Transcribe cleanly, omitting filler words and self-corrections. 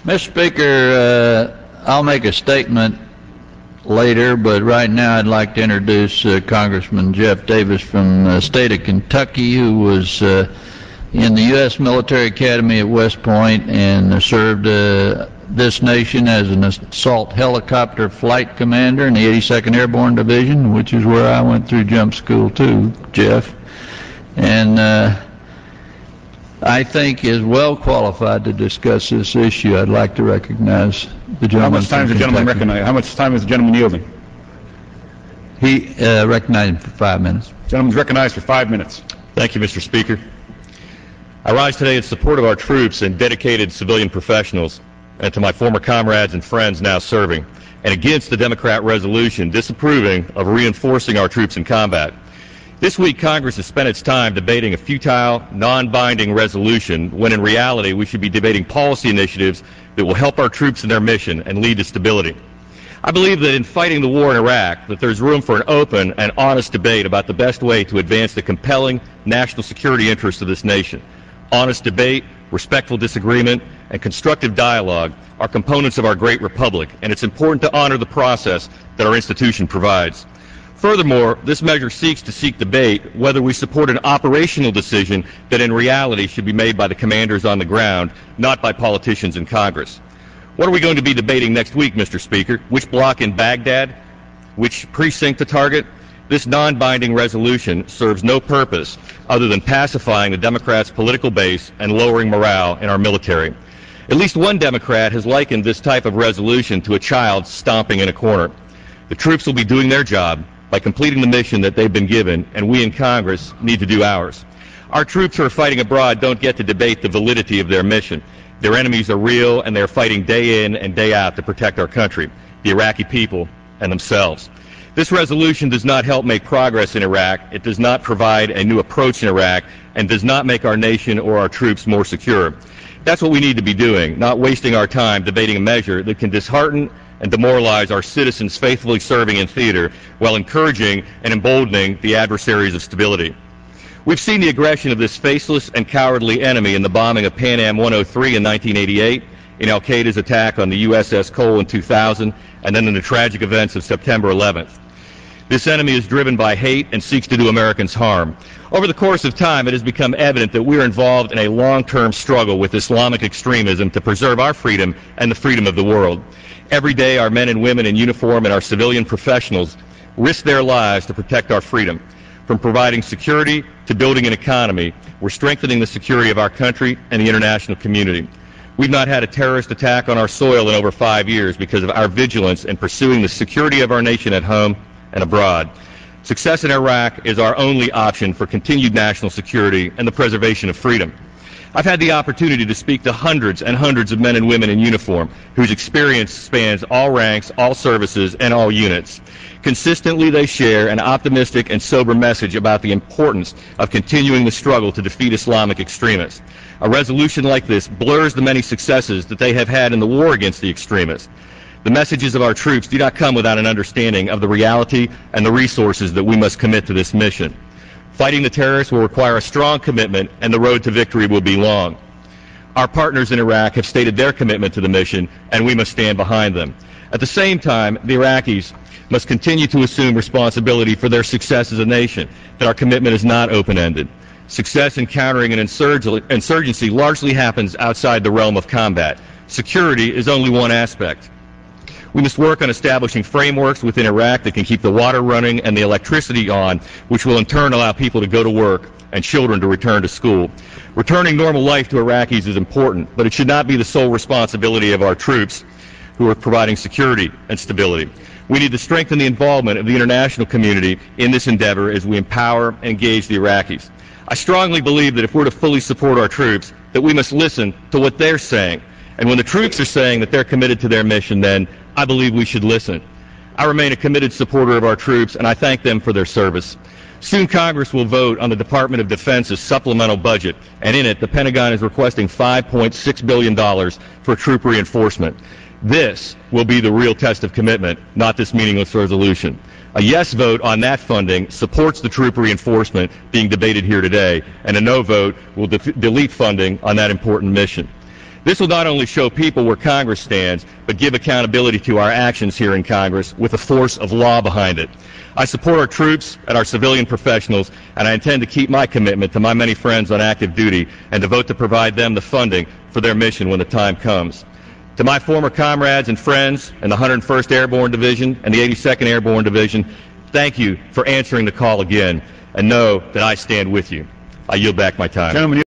Mr. Speaker, I'll make a statement later, but right now I'd like to introduce Congressman Geoff Davis from the state of Kentucky, who was in the U.S. Military Academy at West Point and served this nation as an assault helicopter flight commander in the 82nd Airborne Division, which is where I went through jump school too, Geoff. And I think is well qualified to discuss this issue. I'd like to recognize the gentleman. How much time is the gentleman recognized? How much time is the gentleman yielding? He recognized him for 5 minutes. Gentleman's recognized for 5 minutes. Thank you, Mr. Speaker. I rise today in support of our troops and dedicated civilian professionals, and to my former comrades and friends now serving, and against the Democrat resolution disapproving of reinforcing our troops in combat. This week, Congress has spent its time debating a futile, non-binding resolution, when in reality we should be debating policy initiatives that will help our troops in their mission and lead to stability. I believe that in fighting the war in Iraq, that there's room for an open and honest debate about the best way to advance the compelling national security interests of this nation. Honest debate, respectful disagreement, and constructive dialogue are components of our great republic, and it's important to honor the process that our institution provides. Furthermore, this measure seeks to debate whether we support an operational decision that in reality should be made by the commanders on the ground, not by politicians in Congress. What are we going to be debating next week, Mr. Speaker? Which block in Baghdad? Which precinct to target? This non-binding resolution serves no purpose other than pacifying the Democrats' political base and lowering morale in our military. At least one Democrat has likened this type of resolution to a child stomping in a corner. The troops will be doing their job by completing the mission that they've been given, and we in Congress need to do ours. Our troops who are fighting abroad don't get to debate the validity of their mission. Their enemies are real, and they're fighting day in and day out to protect our country, the Iraqi people, and themselves. This resolution does not help make progress in Iraq. It does not provide a new approach in Iraq, and does not make our nation or our troops more secure. That's what we need to be doing, not wasting our time debating a measure that can dishearten and demoralize our citizens faithfully serving in theater while encouraging and emboldening the adversaries of stability. We've seen the aggression of this faceless and cowardly enemy in the bombing of Pan Am 103 in 1988, in al-Qaeda's attack on the USS Cole in 2000, and then in the tragic events of September 11th. This enemy is driven by hate and seeks to do Americans harm. Over the course of time, it has become evident that we are involved in a long-term struggle with Islamic extremism to preserve our freedom and the freedom of the world. Every day, our men and women in uniform and our civilian professionals risk their lives to protect our freedom. From providing security to building an economy, we're strengthening the security of our country and the international community. We've not had a terrorist attack on our soil in over 5 years because of our vigilance in pursuing the security of our nation at home and abroad. Success in Iraq is our only option for continued national security and the preservation of freedom. I've had the opportunity to speak to hundreds and hundreds of men and women in uniform whose experience spans all ranks, all services, and all units. Consistently, they share an optimistic and sober message about the importance of continuing the struggle to defeat Islamic extremists. A resolution like this blurs the many successes that they have had in the war against the extremists. The messages of our troops do not come without an understanding of the reality and the resources that we must commit to this mission. Fighting the terrorists will require a strong commitment, and the road to victory will be long. Our partners in Iraq have stated their commitment to the mission, and we must stand behind them. At the same time, the Iraqis must continue to assume responsibility for their success as a nation, that our commitment is not open-ended. Success in countering an insurgency largely happens outside the realm of combat. Security is only one aspect. We must work on establishing frameworks within Iraq that can keep the water running and the electricity on, which will in turn allow people to go to work and children to return to school. Returning normal life to Iraqis is important, but it should not be the sole responsibility of our troops who are providing security and stability. We need to strengthen the involvement of the international community in this endeavor as we empower and engage the Iraqis. I strongly believe that if we're to fully support our troops, that we must listen to what they're saying. And when the troops are saying that they're committed to their mission, then I believe we should listen. I remain a committed supporter of our troops, and I thank them for their service. Soon Congress will vote on the Department of Defense's supplemental budget, and in it the Pentagon is requesting $5.6 billion for troop reinforcement. This will be the real test of commitment, not this meaningless resolution. A yes vote on that funding supports the troop reinforcement being debated here today, and a no vote will delete funding on that important mission. This will not only show people where Congress stands, but give accountability to our actions here in Congress with a force of law behind it. I support our troops and our civilian professionals, and I intend to keep my commitment to my many friends on active duty and to vote to provide them the funding for their mission when the time comes. To my former comrades and friends in the 101st Airborne Division and the 82nd Airborne Division, thank you for answering the call again, and know that I stand with you. I yield back my time. Gentlemen,